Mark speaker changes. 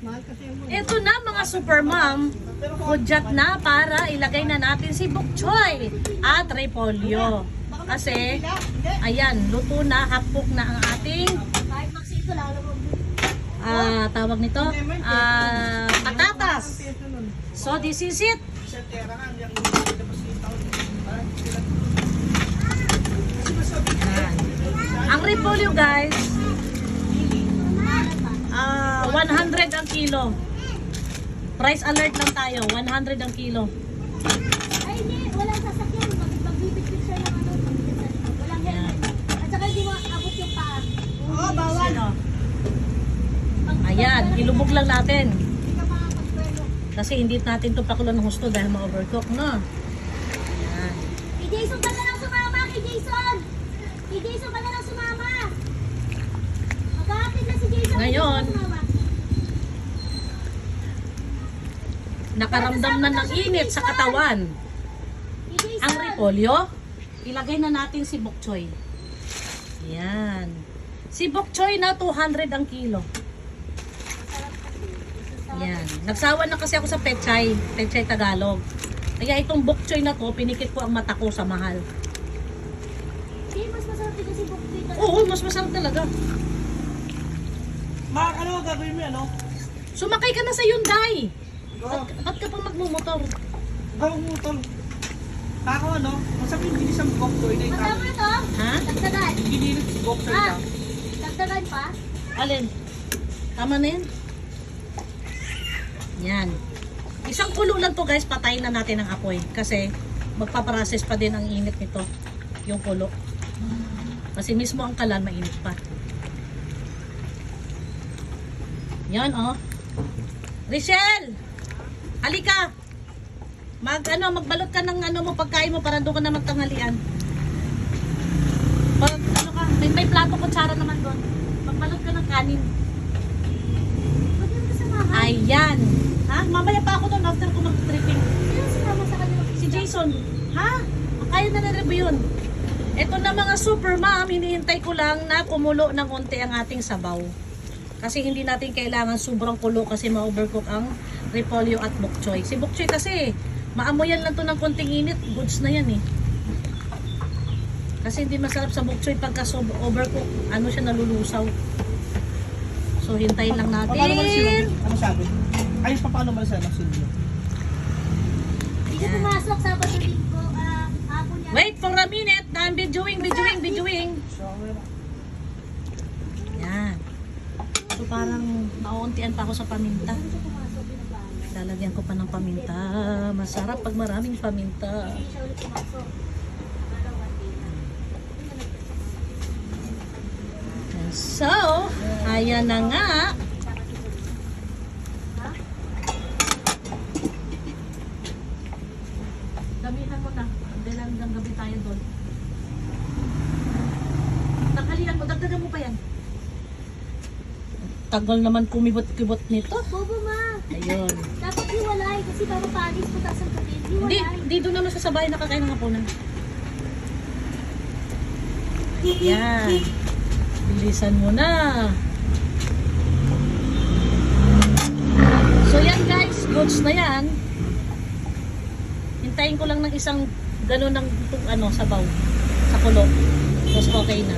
Speaker 1: Ito na mga super mom, hudyat na para ilagay na natin si bok choy at repolyo. Kasi, ayan, luto na, hapok na ang ating tawag nito, patatas. So, this is it. Ang repolyo guys, 100 ang kilo. Price alert lang tayo, 100 ang kilo.
Speaker 2: Ay, hindi. Walang sasakyan. Magbibigit siya ng ano. Walang helmet. At saka hindi mo abot yung paa.
Speaker 3: Oo, bawal.
Speaker 1: Ayan, ilubog lang natin.
Speaker 2: Hindi ka makakapagpwelo.
Speaker 1: Kasi hindi natin ito pakulan ng husto dahil ma-overcook, no? Ayan.
Speaker 2: Kay Jason ka na lang sumama. Kay Jason! Kay Jason ka na lang sumama. Magkakapit na si Jason.
Speaker 1: Ngayon, nakaramdam na ng init sa katawan ang repolyo, ilagay na natin si bok choy. Yan. Si bok choy na 200 ang kilo. Yan. Nagsawa na kasi ako sa pechay Tagalog. Kaya itong bok choy na to, pinikit ko ang mata ko sa mahal.
Speaker 2: Hindi, mas masarap din kasi bok choy talaga.
Speaker 1: Oo, mas masarap talaga.
Speaker 3: Ano gagawin mo ano?
Speaker 1: Sumakay ka na sa Hyundai. Ba't ka pa magmumotor?
Speaker 3: Gawang mo tol. Ako ano, masabi yung bilis ang bok choy na yung
Speaker 2: Masama to?
Speaker 1: Ha?
Speaker 2: Dagdagan.
Speaker 3: ginilit si bok choy
Speaker 2: Ah,
Speaker 3: na.
Speaker 2: dagdagan pa?
Speaker 1: Alin? Tama na yan? Yan. Isang kulo lang to guys, patayin na natin ang apoy. Kasi magpaprocess pa din ang init nito. Yung kulo. Kasi mismo ang kalan mainit pa. Yan oh. Richelle! Halika! Magbalot ka ng ano mo, pagkain mo para doon ka na magtanghalian. Pag ano ka, may plato kutsara naman doon. Magbalot ka ng kanin.
Speaker 2: Ba't yung kasama?
Speaker 1: Ayan. Ha? Mamaya pa ako doon after ko mag-tripping.
Speaker 2: Sino sumama sa kanila?
Speaker 1: Si Jason. Ha? Kaya na na-review yun. Ito na mga super mom, hinihintay ko lang na kumulo ng unti ang ating sabaw. Kasi hindi natin kailangan sobrang kulo kasi ma-overcook ang repolyo at bok choy. Si bok choy kasi, maamoyan lang to ng konting init, goods na yan eh. Kasi hindi masarap sa bok choy pagka overcook, ano siya nalulusaw. So hintayin lang natin.
Speaker 3: Paano man sila? Ano sabi? Ayos pa paano man sila nagsulo?
Speaker 2: Hindi ka pumasok sa Linggo, hapon yan.
Speaker 1: Wait for a minute, I'm videoing. Yan. So parang nauuntian pa ako sa paminta.
Speaker 2: Hindi ka pumasok, binabahan.
Speaker 1: Lalagyan ko pa ng paminta. Masarap pag maraming paminta.
Speaker 2: Hindi siya ulit pumasok. Akala ko one day na.
Speaker 1: So, ayan na nga. Gamitan mo na. Dahil hanggang gabi tayo doon. Tanghalian mo, dagdagan mo pa yan. Tagal naman kumibot-kibot nito.
Speaker 2: Bobo ma!
Speaker 1: Ayun.
Speaker 2: Dapat hiwalay kasi baka panis po taas ang tubig.
Speaker 1: Hindi,
Speaker 2: Hiwalay.
Speaker 1: hindi doon naman sa bahay nakakain ng hapunan. Yan. Bilisan mo na. So yan guys, goods na yan. Hintayin ko lang ng isang gano'n ng sabaw sa kulo. Tapos okay na.